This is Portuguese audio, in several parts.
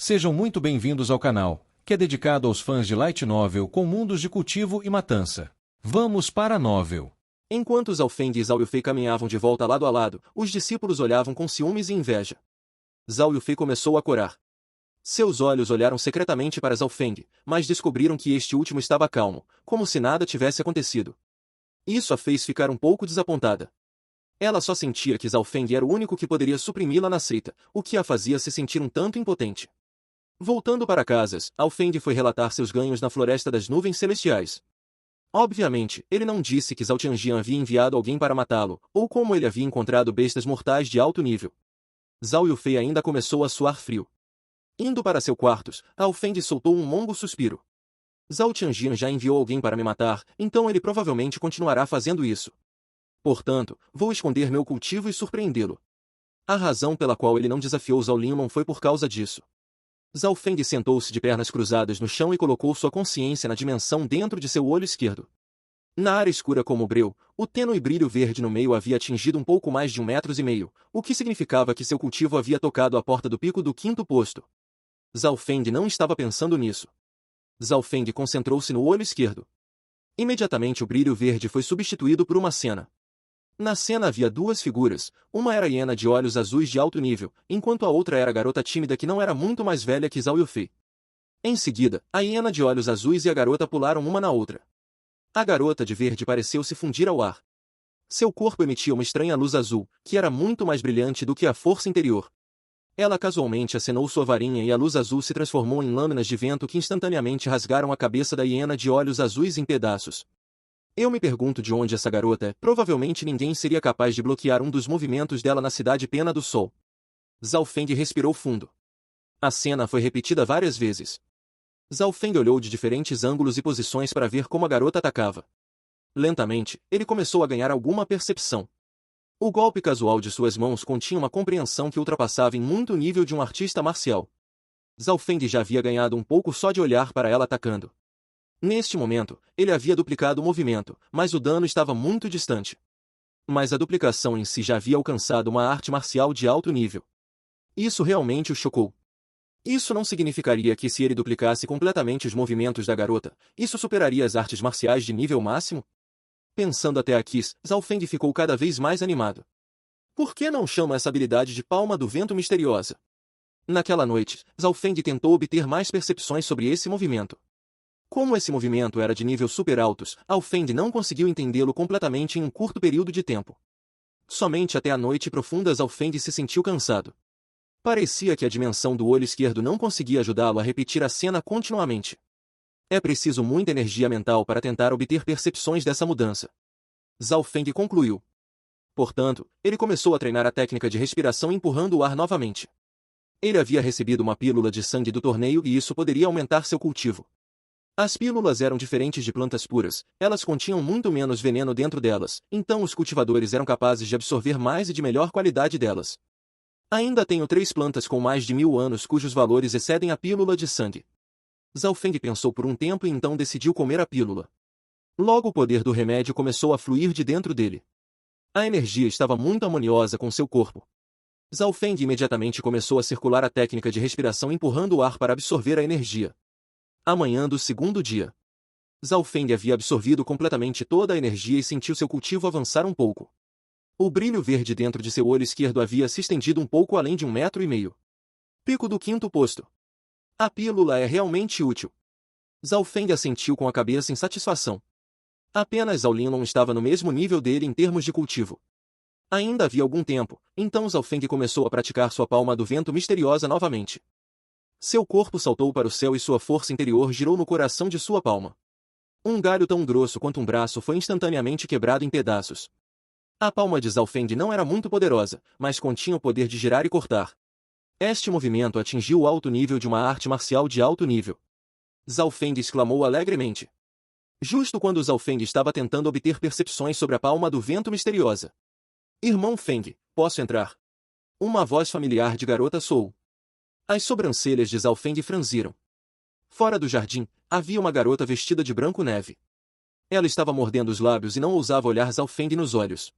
Sejam muito bem-vindos ao canal, que é dedicado aos fãs de Light Novel com mundos de cultivo e matança. Vamos para a novel. Enquanto Zhao Feng e Zhao Yufei caminhavam de volta lado a lado, os discípulos olhavam com ciúmes e inveja. Zhao Yufei começou a corar. Seus olhos olharam secretamente para Zhao Feng, mas descobriram que este último estava calmo, como se nada tivesse acontecido. Isso a fez ficar um pouco desapontada. Ela só sentia que Zhao Feng era o único que poderia suprimi-la na seita, o que a fazia se sentir um tanto impotente. Voltando para casas, Zhao Feng foi relatar seus ganhos na Floresta das Nuvens Celestiais. Obviamente, ele não disse que Zhao Tianjian havia enviado alguém para matá-lo, ou como ele havia encontrado bestas mortais de alto nível. Zhao Yufei ainda começou a suar frio. Indo para seu quarto, Zhao Feng soltou um longo suspiro. Zhao Tianjian já enviou alguém para me matar, então ele provavelmente continuará fazendo isso. Portanto, vou esconder meu cultivo e surpreendê-lo. A razão pela qual ele não desafiou Zhao Linmon foi por causa disso. Zhao Feng sentou-se de pernas cruzadas no chão e colocou sua consciência na dimensão dentro de seu olho esquerdo. Na área escura como breu, o tênue brilho verde no meio havia atingido um pouco mais de 1,5 metros, o que significava que seu cultivo havia tocado a porta do pico do quinto posto. Zhao Feng não estava pensando nisso. Zhao Feng concentrou-se no olho esquerdo. Imediatamente o brilho verde foi substituído por uma cena. Na cena havia duas figuras, uma era a hiena de olhos azuis de alto nível, enquanto a outra era a garota tímida que não era muito mais velha que Zhao Yufei. Em seguida, a hiena de olhos azuis e a garota pularam uma na outra. A garota de verde pareceu se fundir ao ar. Seu corpo emitia uma estranha luz azul, que era muito mais brilhante do que a força interior. Ela casualmente acenou sua varinha e a luz azul se transformou em lâminas de vento que instantaneamente rasgaram a cabeça da hiena de olhos azuis em pedaços. Eu me pergunto de onde essa garota é. Provavelmente ninguém seria capaz de bloquear um dos movimentos dela na cidade Pena do Sol. Zhao Feng respirou fundo. A cena foi repetida várias vezes. Zhao Feng olhou de diferentes ângulos e posições para ver como a garota atacava. Lentamente, ele começou a ganhar alguma percepção. O golpe casual de suas mãos continha uma compreensão que ultrapassava em muito o nível de um artista marcial. Zhao Feng já havia ganhado um pouco só de olhar para ela atacando. Neste momento, ele havia duplicado o movimento, mas o dano estava muito distante. Mas a duplicação em si já havia alcançado uma arte marcial de alto nível. Isso realmente o chocou. Isso não significaria que se ele duplicasse completamente os movimentos da garota, isso superaria as artes marciais de nível máximo? Pensando até aqui, Zhao Feng ficou cada vez mais animado. Por que não chama essa habilidade de palma do vento misteriosa? Naquela noite, Zhao Feng tentou obter mais percepções sobre esse movimento. Como esse movimento era de nível super altos, Zhao Feng não conseguiu entendê-lo completamente em um curto período de tempo. Somente até a noite profunda Zhao Feng se sentiu cansado. Parecia que a dimensão do olho esquerdo não conseguia ajudá-lo a repetir a cena continuamente. É preciso muita energia mental para tentar obter percepções dessa mudança. Zhao Feng concluiu. Portanto, ele começou a treinar a técnica de respiração empurrando o ar novamente. Ele havia recebido uma pílula de sangue do torneio e isso poderia aumentar seu cultivo. As pílulas eram diferentes de plantas puras, elas continham muito menos veneno dentro delas, então os cultivadores eram capazes de absorver mais e de melhor qualidade delas. Ainda tenho 3 plantas com mais de 1000 anos cujos valores excedem a pílula de sangue. Zhao Feng pensou por um tempo e então decidiu comer a pílula. Logo o poder do remédio começou a fluir de dentro dele. A energia estava muito harmoniosa com seu corpo. Zhao Feng imediatamente começou a circular a técnica de respiração empurrando o ar para absorver a energia. Amanhã do segundo dia. Zhao Feng havia absorvido completamente toda a energia e sentiu seu cultivo avançar um pouco. O brilho verde dentro de seu olho esquerdo havia se estendido um pouco além de 1,5 metros. Pico do quinto posto. A pílula é realmente útil. Zhao Feng assentiu com a cabeça em satisfação. Apenas Zhao Linmon estava no mesmo nível dele em termos de cultivo. Ainda havia algum tempo, então Zhao Feng começou a praticar sua palma do vento misteriosa novamente. Seu corpo saltou para o céu e sua força interior girou no coração de sua palma. Um galho tão grosso quanto um braço foi instantaneamente quebrado em pedaços. A palma de Zhao Feng não era muito poderosa, mas continha o poder de girar e cortar. Este movimento atingiu o alto nível de uma arte marcial de alto nível. Zhao Feng exclamou alegremente. Justo quando Zhao Feng estava tentando obter percepções sobre a palma do vento misteriosa. Irmão Feng, posso entrar? Uma voz familiar de garota soou. As sobrancelhas de Zhao Feng franziram. Fora do jardim, havia uma garota vestida de branco neve. Ela estava mordendo os lábios e não ousava olhar Zhao Feng nos olhos.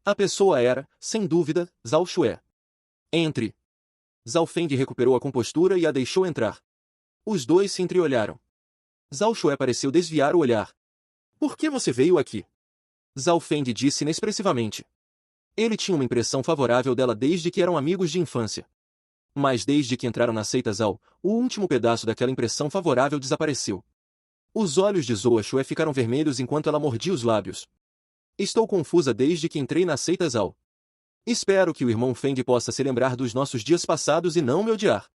A pessoa era, sem dúvida, Zhao Xue. Entre. Zhao Feng recuperou a compostura e a deixou entrar. Os dois se entreolharam. Zhao Xue pareceu desviar o olhar. Por que você veio aqui? Zhao Feng disse inexpressivamente. Ele tinha uma impressão favorável dela desde que eram amigos de infância. Mas desde que entraram na seita Zhao, o último pedaço daquela impressão favorável desapareceu. Os olhos de Zhao Xue ficaram vermelhos enquanto ela mordia os lábios. Estou confusa desde que entrei na seita Zhao. Espero que o irmão Feng possa se lembrar dos nossos dias passados e não me odiar.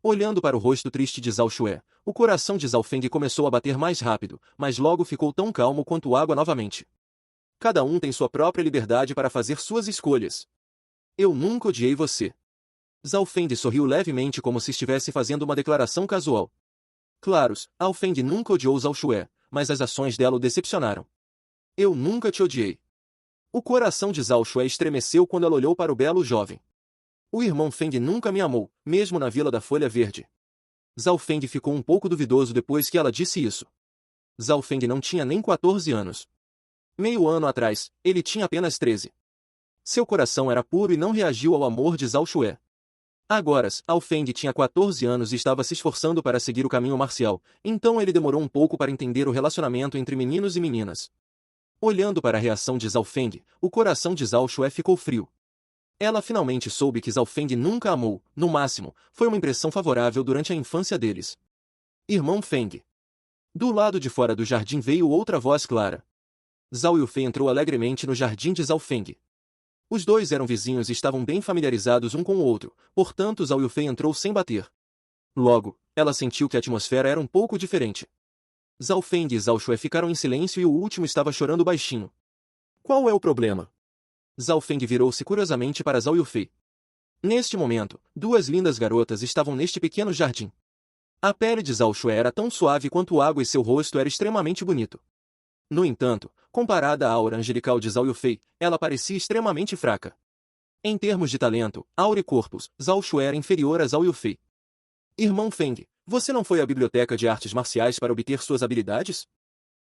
Olhando para o rosto triste de Zhao Xue, o coração de Zhao Feng começou a bater mais rápido, mas logo ficou tão calmo quanto água novamente. Cada um tem sua própria liberdade para fazer suas escolhas. Eu nunca odiei você. Zhao Feng sorriu levemente como se estivesse fazendo uma declaração casual. Claro, Zhao Feng nunca odiou Zhao Xue, mas as ações dela o decepcionaram. Eu nunca te odiei. O coração de Zhao Xue estremeceu quando ela olhou para o belo jovem. O irmão Feng nunca me amou, mesmo na Vila da Folha Verde. Zhao Feng ficou um pouco duvidoso depois que ela disse isso. Zhao Feng não tinha nem 14 anos. Meio ano atrás, ele tinha apenas 13. Seu coração era puro e não reagiu ao amor de Zhao Xue. Agora, Zhao Feng tinha 14 anos e estava se esforçando para seguir o caminho marcial, então ele demorou um pouco para entender o relacionamento entre meninos e meninas. Olhando para a reação de Zhao Feng, o coração de Zhao Xue ficou frio. Ela finalmente soube que Zhao Feng nunca amou, no máximo, foi uma impressão favorável durante a infância deles. Irmão Feng. Do lado de fora do jardim veio outra voz clara. Zhao Yufei entrou alegremente no jardim de Zhao Feng. Os dois eram vizinhos e estavam bem familiarizados um com o outro, portanto Zhao Yufei entrou sem bater. Logo, ela sentiu que a atmosfera era um pouco diferente. Zhao Feng e Zhao Xue ficaram em silêncio e o último estava chorando baixinho. Qual é o problema? Zhao Feng virou-se curiosamente para Zhao Yufei. Neste momento, duas lindas garotas estavam neste pequeno jardim. A pele de Zhao Xue era tão suave quanto água e seu rosto era extremamente bonito. No entanto, comparada à aura angelical de Zhao Yufei, ela parecia extremamente fraca. Em termos de talento, aura e corpos, Zhao Xue era inferior a Zhao Yufei. Irmão Feng, você não foi à biblioteca de artes marciais para obter suas habilidades?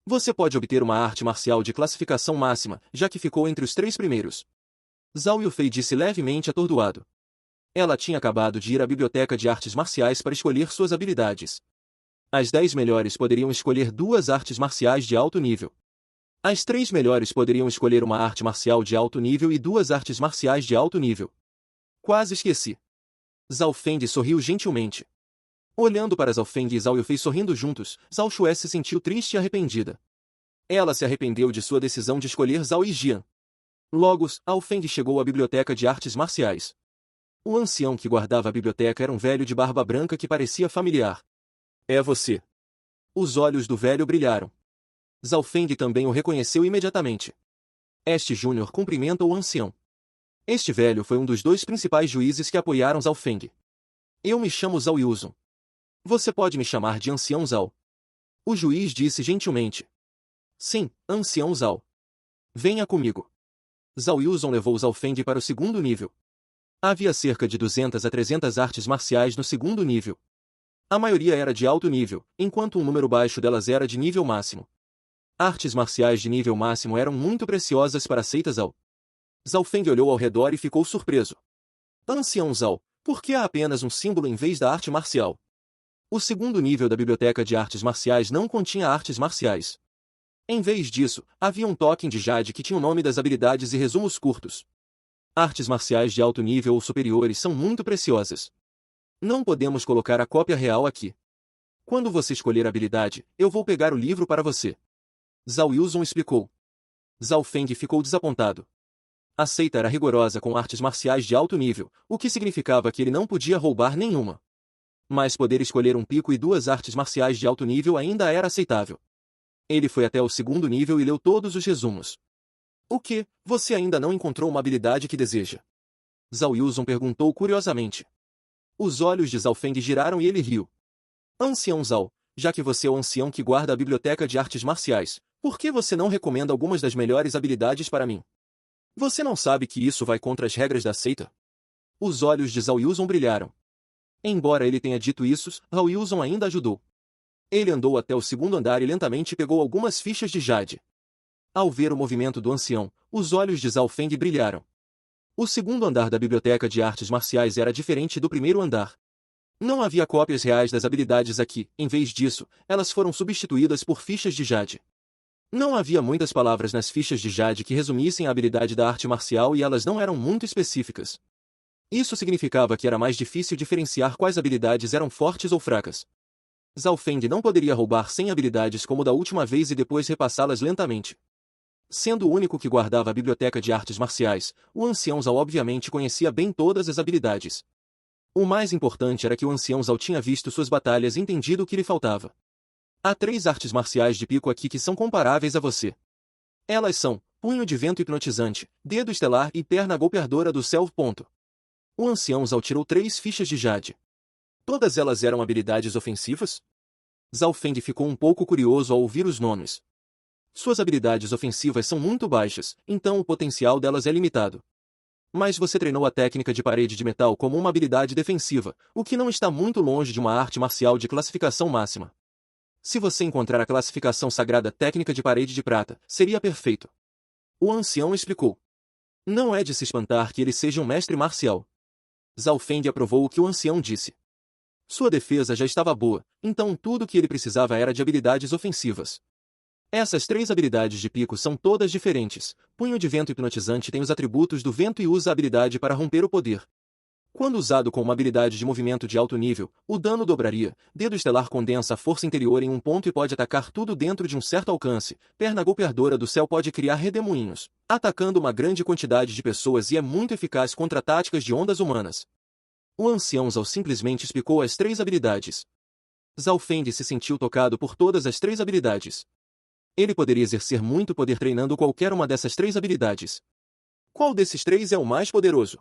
Você pode obter uma arte marcial de classificação máxima, já que ficou entre os 3 primeiros. Zhao Yufei disse levemente atordoado. Ela tinha acabado de ir à biblioteca de artes marciais para escolher suas habilidades. As 10 melhores poderiam escolher 2 artes marciais de alto nível. As 3 melhores poderiam escolher uma arte marcial de alto nível e 2 artes marciais de alto nível. Quase esqueci. Zhao Feng sorriu gentilmente. Olhando para Zhao Feng e Zhao Yufei sorrindo juntos, Zhao Xue se sentiu triste e arrependida. Ela se arrependeu de sua decisão de escolher Zhao Yijian. Logo, Zhao Feng chegou à biblioteca de artes marciais. O ancião que guardava a biblioteca era um velho de barba branca que parecia familiar. É você. Os olhos do velho brilharam. Zhao Feng também o reconheceu imediatamente. Este Júnior cumprimenta o ancião. Este velho foi um dos 2 principais juízes que apoiaram Zhao Feng. Eu me chamo Zhao Yuzong. Você pode me chamar de Ancião Zhao. O juiz disse gentilmente. Sim, Ancião Zhao. Venha comigo. Zhao Yuzong levou Zhao Feng para o 2º nível. Havia cerca de 200 a 300 artes marciais no 2º nível. A maioria era de alto nível, enquanto um número baixo delas era de nível máximo. Artes marciais de nível máximo eram muito preciosas para a seita Zhao. Zhao Feng olhou ao redor e ficou surpreso. Ancião Zhao, por que há apenas um símbolo em vez da arte marcial? O 2º nível da biblioteca de artes marciais não continha artes marciais. Em vez disso, havia um token de jade que tinha o nome das habilidades e resumos curtos. Artes marciais de alto nível ou superiores são muito preciosas. Não podemos colocar a cópia real aqui. Quando você escolher a habilidade, eu vou pegar o livro para você. Zhao Yuzong explicou. Zhao Feng ficou desapontado. A seita era rigorosa com artes marciais de alto nível, o que significava que ele não podia roubar nenhuma. Mas poder escolher um pico e 2 artes marciais de alto nível ainda era aceitável. Ele foi até o 2º nível e leu todos os resumos. O que? Você ainda não encontrou uma habilidade que deseja? Zhao Yuzong perguntou curiosamente. Os olhos de Zhao Feng giraram e ele riu. Ancião Zhao, já que você é o ancião que guarda a biblioteca de artes marciais, por que você não recomenda algumas das melhores habilidades para mim? Você não sabe que isso vai contra as regras da seita? Os olhos de Zhao Yuzong brilharam. Embora ele tenha dito isso, Zhao Yuzong ainda ajudou. Ele andou até o 2º andar e lentamente pegou algumas fichas de jade. Ao ver o movimento do ancião, os olhos de Zhao Feng brilharam. O segundo andar da Biblioteca de Artes Marciais era diferente do primeiro andar. Não havia cópias reais das habilidades aqui, em vez disso, elas foram substituídas por fichas de Jade. Não havia muitas palavras nas fichas de Jade que resumissem a habilidade da arte marcial e elas não eram muito específicas. Isso significava que era mais difícil diferenciar quais habilidades eram fortes ou fracas. Zhao Feng não poderia roubar 100 habilidades como da última vez e depois repassá-las lentamente. Sendo o único que guardava a biblioteca de artes marciais, o ancião Zhao obviamente conhecia bem todas as habilidades. O mais importante era que o ancião Zhao tinha visto suas batalhas e entendido o que lhe faltava. Há 3 artes marciais de pico aqui que são comparáveis a você. Elas são Punho de Vento Hipnotizante, Dedo Estelar e Perna Golpeadora do Céu. O ancião Zhao tirou 3 fichas de Jade. Todas elas eram habilidades ofensivas? Zhao Feng ficou um pouco curioso ao ouvir os nomes. Suas habilidades ofensivas são muito baixas, então o potencial delas é limitado. Mas você treinou a técnica de parede de metal como uma habilidade defensiva, o que não está muito longe de uma arte marcial de classificação máxima. Se você encontrar a classificação sagrada técnica de parede de prata, seria perfeito. O ancião explicou. Não é de se espantar que ele seja um mestre marcial. Zhao Feng aprovou o que o ancião disse. Sua defesa já estava boa, então tudo o que ele precisava era de habilidades ofensivas. Essas 3 habilidades de pico são todas diferentes. Punho de Vento Hipnotizante tem os atributos do vento e usa a habilidade para romper o poder. Quando usado com uma habilidade de movimento de alto nível, o dano dobraria. Dedo Estelar condensa a força interior em um ponto e pode atacar tudo dentro de um certo alcance. Perna Golpeadora do Céu pode criar redemoinhos, atacando uma grande quantidade de pessoas e é muito eficaz contra táticas de ondas humanas. O ancião Zhao simplesmente explicou as 3 habilidades. Zhao Feng se sentiu tocado por todas as 3 habilidades. Ele poderia exercer muito poder treinando qualquer uma dessas 3 habilidades. Qual desses 3 é o mais poderoso?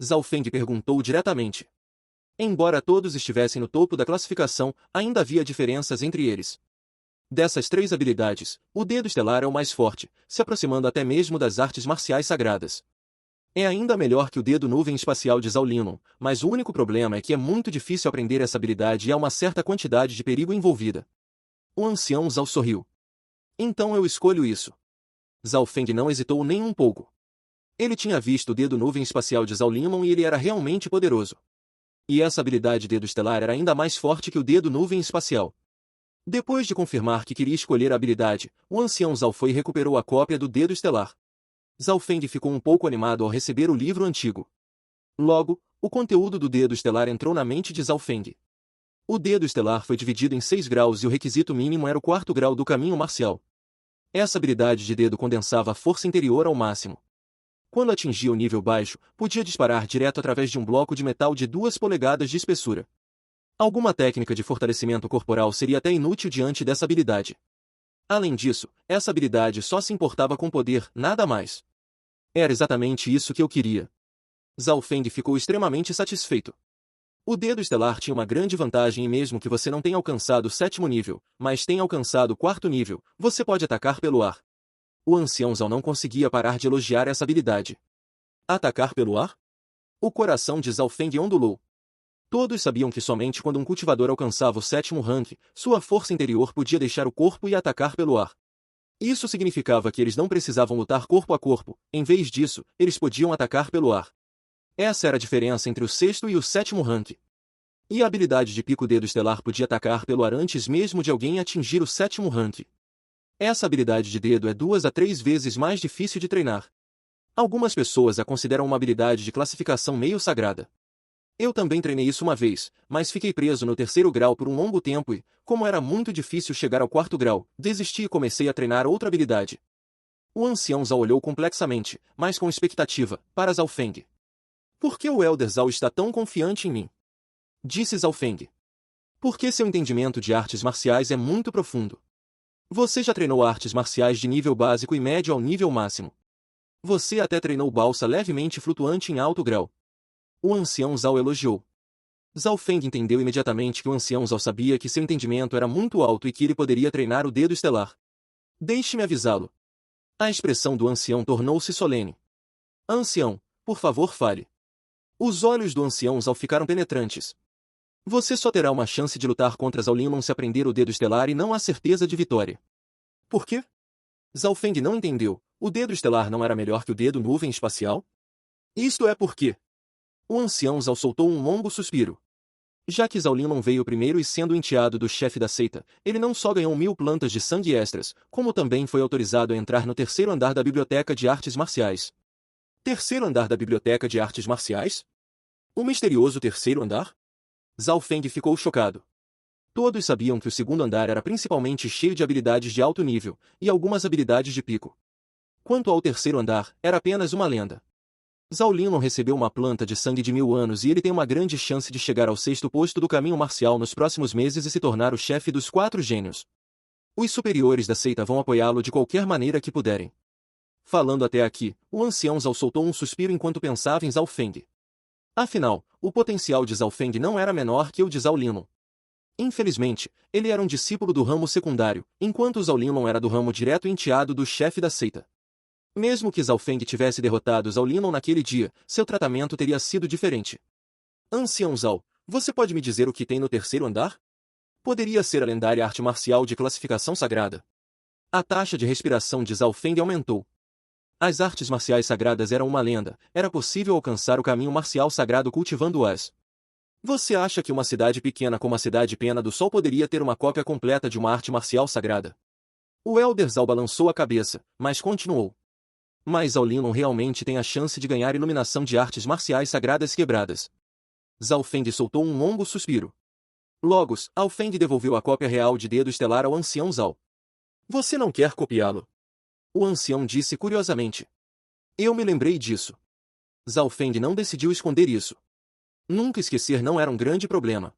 Zhao Feng perguntou diretamente. Embora todos estivessem no topo da classificação, ainda havia diferenças entre eles. Dessas 3 habilidades, o Dedo Estelar é o mais forte, se aproximando até mesmo das artes marciais sagradas. É ainda melhor que o Dedo Nuvem Espacial de Zhao Linon, mas o único problema é que é muito difícil aprender essa habilidade e há uma certa quantidade de perigo envolvida. O ancião Zhao sorriu. Então eu escolho isso. Zhao Feng não hesitou nem um pouco. Ele tinha visto o Dedo Nuvem Espacial de Zhao Linon e ele era realmente poderoso. E essa habilidade Dedo Estelar era ainda mais forte que o Dedo Nuvem Espacial. Depois de confirmar que queria escolher a habilidade, o ancião Zhao foi e recuperou a cópia do Dedo Estelar. Zhao Feng ficou um pouco animado ao receber o livro antigo. Logo, o conteúdo do Dedo Estelar entrou na mente de Zhao Feng. O Dedo Estelar foi dividido em 6 graus e o requisito mínimo era o 4º grau do caminho marcial. Essa habilidade de dedo condensava a força interior ao máximo. Quando atingia o nível baixo, podia disparar direto através de um bloco de metal de 2 polegadas de espessura. Alguma técnica de fortalecimento corporal seria até inútil diante dessa habilidade. Além disso, essa habilidade só se importava com poder, nada mais. Era exatamente isso que eu queria. Zhao Feng ficou extremamente satisfeito. O Dedo Estelar tinha uma grande vantagem e mesmo que você não tenha alcançado o 7º nível, mas tenha alcançado o 4º nível, você pode atacar pelo ar. O ancião Zhao não conseguia parar de elogiar essa habilidade. Atacar pelo ar? O coração de Zhao Feng ondulou. Todos sabiam que somente quando um cultivador alcançava o 7º rank, sua força interior podia deixar o corpo e atacar pelo ar. Isso significava que eles não precisavam lutar corpo a corpo, em vez disso, eles podiam atacar pelo ar. Essa era a diferença entre o 6º e o 7º rank. E a habilidade de Pico Dedo Estelar podia atacar pelo ar antes mesmo de alguém atingir o 7º rank. Essa habilidade de dedo é 2 a 3 vezes mais difícil de treinar. Algumas pessoas a consideram uma habilidade de classificação meio sagrada. Eu também treinei isso uma vez, mas fiquei preso no 3º grau por um longo tempo e, como era muito difícil chegar ao 4º grau, desisti e comecei a treinar outra habilidade. O ancião Zhao olhou complexamente, mas com expectativa, para Zhao Feng. Por que o Elder Zhao está tão confiante em mim? Disse Zhao Feng. Porque seu entendimento de artes marciais é muito profundo. Você já treinou artes marciais de nível básico e médio ao nível máximo. Você até treinou balsa levemente flutuante em alto grau. O ancião Zhao elogiou. Zhao Feng entendeu imediatamente que o ancião Zhao sabia que seu entendimento era muito alto e que ele poderia treinar o Dedo Estelar. Deixe-me avisá-lo. A expressão do ancião tornou-se solene. Ancião, por favor fale. Os olhos do ancião Zhao ficaram penetrantes. Você só terá uma chance de lutar contra Zhao Linon se aprender o Dedo Estelar e não há certeza de vitória. Por quê? Zhao Feng não entendeu. O Dedo Estelar não era melhor que o Dedo Nuvem Espacial? Isto é porque... O ancião Zhao soltou um longo suspiro. Já que Zhao Linlong veio primeiro e sendo enteado do chefe da seita, ele não só ganhou 1000 plantas de sangue extras, como também foi autorizado a entrar no terceiro andar da Biblioteca de Artes Marciais. Terceiro andar da Biblioteca de Artes Marciais? O misterioso terceiro andar? Zhao Feng ficou chocado. Todos sabiam que o segundo andar era principalmente cheio de habilidades de alto nível, e algumas habilidades de pico. Quanto ao terceiro andar, era apenas uma lenda. Zhao Linlong recebeu uma planta de sangue de 1000 anos e ele tem uma grande chance de chegar ao sexto posto do caminho marcial nos próximos meses e se tornar o chefe dos 4 gênios. Os superiores da seita vão apoiá-lo de qualquer maneira que puderem. Falando até aqui, o ancião Zhao soltou um suspiro enquanto pensava em Zhao Feng. Afinal, o potencial de Zhao Feng não era menor que o de Zhao Linlong. Infelizmente, ele era um discípulo do ramo secundário, enquanto Zhao Linlong era do ramo direto enteado do chefe da seita. Mesmo que Zhao Feng tivesse derrotado Zhao Linlong naquele dia, seu tratamento teria sido diferente. Ancião Zhao, você pode me dizer o que tem no terceiro andar? Poderia ser a lendária arte marcial de classificação sagrada. A taxa de respiração de Zhao Feng aumentou. As artes marciais sagradas eram uma lenda, era possível alcançar o caminho marcial sagrado cultivando-as. Você acha que uma cidade pequena como a cidade Pena do Sol poderia ter uma cópia completa de uma arte marcial sagrada? O Elder Zhao balançou a cabeça, mas continuou. Mas Zhao Linlong realmente tem a chance de ganhar iluminação de artes marciais sagradas quebradas. Zhao Feng soltou um longo suspiro. Logo, Zhao Feng devolveu a cópia real de Dedo Estelar ao ancião Zhao. Você não quer copiá-lo? O ancião disse curiosamente. Eu me lembrei disso. Zhao Feng não decidiu esconder isso. Nunca esquecer não era um grande problema.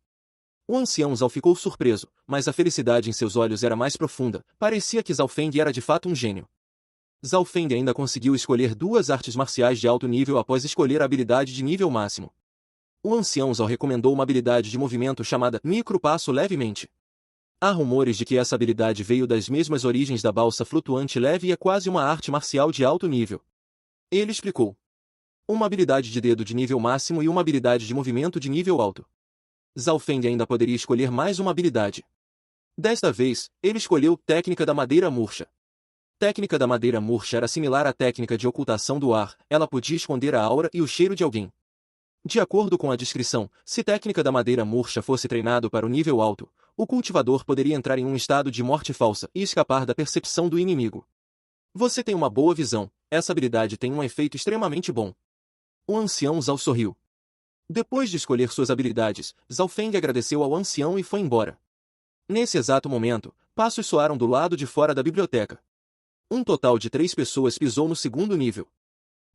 O ancião Zhao ficou surpreso, mas a felicidade em seus olhos era mais profunda, parecia que Zhao Feng era de fato um gênio. Zhao Feng ainda conseguiu escolher 2 artes marciais de alto nível após escolher a habilidade de nível máximo. O ancião Zhao recomendou uma habilidade de movimento chamada Micro Passo Levemente. Há rumores de que essa habilidade veio das mesmas origens da balsa flutuante leve e é quase uma arte marcial de alto nível. Ele explicou. Uma habilidade de dedo de nível máximo e uma habilidade de movimento de nível alto. Zhao Feng ainda poderia escolher mais uma habilidade. Desta vez, ele escolheu Técnica da Madeira Murcha. Técnica da madeira murcha era similar à técnica de ocultação do ar, ela podia esconder a aura e o cheiro de alguém. De acordo com a descrição, se técnica da madeira murcha fosse treinado para o nível alto, o cultivador poderia entrar em um estado de morte falsa e escapar da percepção do inimigo. Você tem uma boa visão, essa habilidade tem um efeito extremamente bom. O ancião Zhao sorriu. Depois de escolher suas habilidades, Zhao Feng agradeceu ao ancião e foi embora. Nesse exato momento, passos soaram do lado de fora da biblioteca. Um total de 3 pessoas pisou no segundo nível.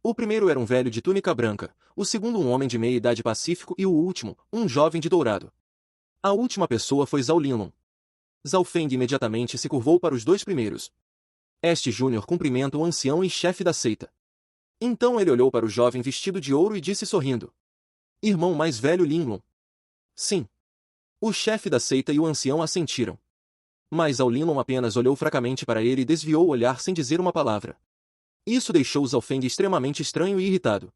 O primeiro era um velho de túnica branca, o segundo um homem de meia-idade pacífico e o último, um jovem de dourado. A última pessoa foi Zhao Linlong. Zhao Feng imediatamente se curvou para os 2 primeiros. Este Júnior cumprimenta o ancião e chefe da seita. Então ele olhou para o jovem vestido de ouro e disse sorrindo. Irmão mais velho Linlong. Sim. O chefe da seita e o ancião assentiram. Mas Zhao Linlong apenas olhou fracamente para ele e desviou o olhar sem dizer uma palavra. Isso deixou Zhao Feng extremamente estranho e irritado.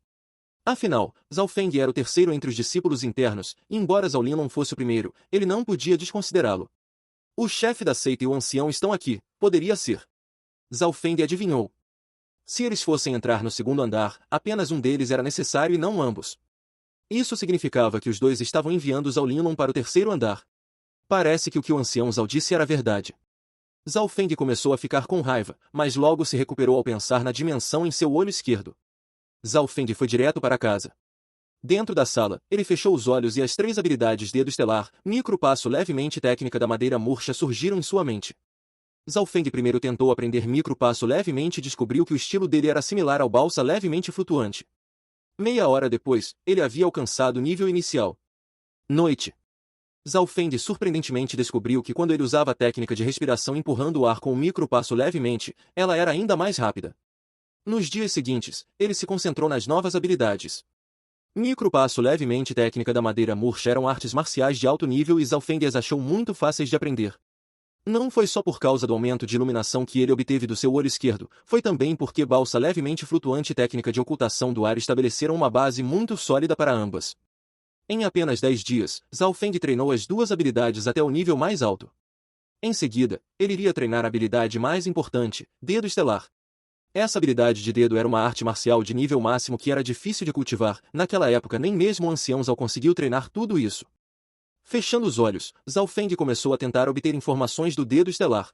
Afinal, Zhao Feng era o terceiro entre os discípulos internos, e embora Zhao Linlong fosse o primeiro, ele não podia desconsiderá-lo. O chefe da seita e o ancião estão aqui, poderia ser. Zhao Feng adivinhou. Se eles fossem entrar no segundo andar, apenas um deles era necessário e não ambos. Isso significava que os 2 estavam enviando Zhao Linlong para o terceiro andar. Parece que o que o ancião Zhao disse era verdade. Zhao Feng começou a ficar com raiva, mas logo se recuperou ao pensar na dimensão em seu olho esquerdo. Zhao Feng foi direto para casa. Dentro da sala, ele fechou os olhos e as 3 habilidades Dedo Estelar, Micro Passo Levemente e Técnica da Madeira Murcha surgiram em sua mente. Zhao Feng primeiro tentou aprender Micro Passo Levemente e descobriu que o estilo dele era similar ao balsa levemente flutuante. Meia hora depois, ele havia alcançado o nível inicial. Noite. Zhao Feng surpreendentemente descobriu que quando ele usava a técnica de respiração empurrando o ar com o micro passo levemente, ela era ainda mais rápida. Nos dias seguintes, ele se concentrou nas novas habilidades. Micro passo levemente e técnica da madeira murcha eram artes marciais de alto nível e Zhao Feng as achou muito fáceis de aprender. Não foi só por causa do aumento de iluminação que ele obteve do seu olho esquerdo, foi também porque balsa levemente flutuante e técnica de ocultação do ar estabeleceram uma base muito sólida para ambas. Em apenas 10 dias, Zhao Feng treinou as 2 habilidades até o nível mais alto. Em seguida, ele iria treinar a habilidade mais importante, Dedo Estelar. Essa habilidade de dedo era uma arte marcial de nível máximo que era difícil de cultivar. Naquela época nem mesmo o ancião Zhao conseguiu treinar tudo isso. Fechando os olhos, Zhao Feng começou a tentar obter informações do dedo estelar.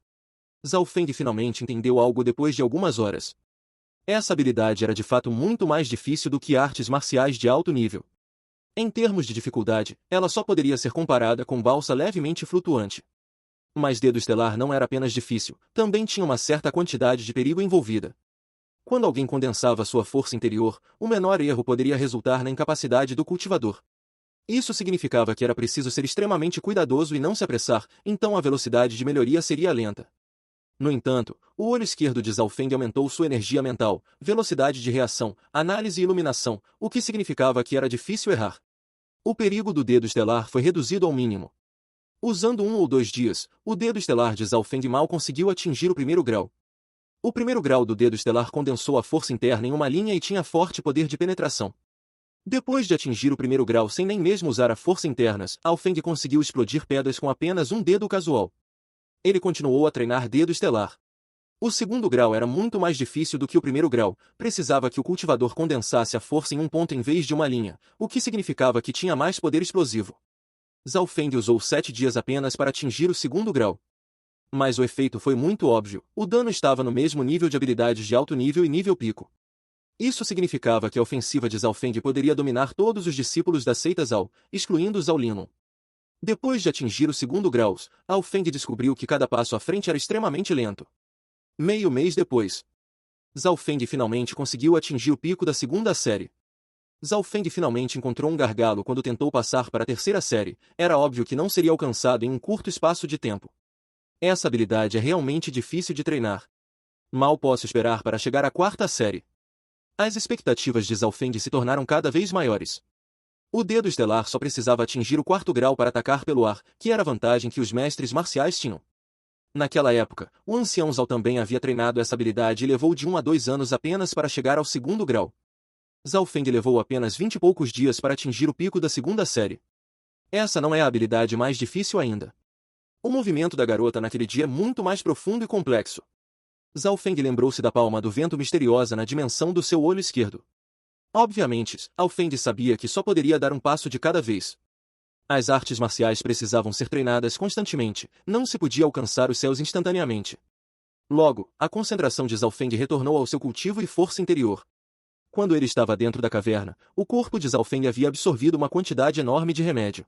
Zhao Feng finalmente entendeu algo depois de algumas horas. Essa habilidade era de fato muito mais difícil do que artes marciais de alto nível. Em termos de dificuldade, ela só poderia ser comparada com balsa levemente flutuante. Mas dedo estelar não era apenas difícil, também tinha uma certa quantidade de perigo envolvida. Quando alguém condensava sua força interior, o menor erro poderia resultar na incapacidade do cultivador. Isso significava que era preciso ser extremamente cuidadoso e não se apressar, então a velocidade de melhoria seria lenta. No entanto, o olho esquerdo de Zhao Feng aumentou sua energia mental, velocidade de reação, análise e iluminação, o que significava que era difícil errar. O perigo do dedo estelar foi reduzido ao mínimo. Usando 1 ou 2 dias, o dedo estelar de Zhao Feng mal conseguiu atingir o primeiro grau. O primeiro grau do dedo estelar condensou a força interna em uma linha e tinha forte poder de penetração. Depois de atingir o primeiro grau sem nem mesmo usar a força interna, Zhao Feng conseguiu explodir pedras com apenas um dedo casual. Ele continuou a treinar dedo estelar. O segundo grau era muito mais difícil do que o primeiro grau, precisava que o cultivador condensasse a força em um ponto em vez de uma linha, o que significava que tinha mais poder explosivo. Zhao Feng usou 7 dias apenas para atingir o segundo grau. Mas o efeito foi muito óbvio, o dano estava no mesmo nível de habilidades de alto nível e nível pico. Isso significava que a ofensiva de Zhao Feng poderia dominar todos os discípulos da seita Zhao, excluindo Zhao Linlong. Depois de atingir o segundo grau, Zhao Feng descobriu que cada passo à frente era extremamente lento. Meio mês depois, Zhao Feng finalmente conseguiu atingir o pico da segunda série. Zhao Feng finalmente encontrou um gargalo quando tentou passar para a terceira série, era óbvio que não seria alcançado em um curto espaço de tempo. Essa habilidade é realmente difícil de treinar. Mal posso esperar para chegar à quarta série. As expectativas de Zhao Feng se tornaram cada vez maiores. O dedo estelar só precisava atingir o quarto grau para atacar pelo ar, que era a vantagem que os mestres marciais tinham. Naquela época, o ancião Zhao também havia treinado essa habilidade e levou de 1 a 2 anos apenas para chegar ao segundo grau. Zhao Feng levou apenas 20 e poucos dias para atingir o pico da segunda série. Essa não é a habilidade mais difícil ainda. O movimento da garota naquele dia é muito mais profundo e complexo. Zhao Feng lembrou-se da palma do vento misteriosa na dimensão do seu olho esquerdo. Obviamente, Zhao Feng sabia que só poderia dar um passo de cada vez. As artes marciais precisavam ser treinadas constantemente, não se podia alcançar os céus instantaneamente. Logo, a concentração de Zhao Feng retornou ao seu cultivo de força interior. Quando ele estava dentro da caverna, o corpo de Zhao Feng havia absorvido uma quantidade enorme de remédio.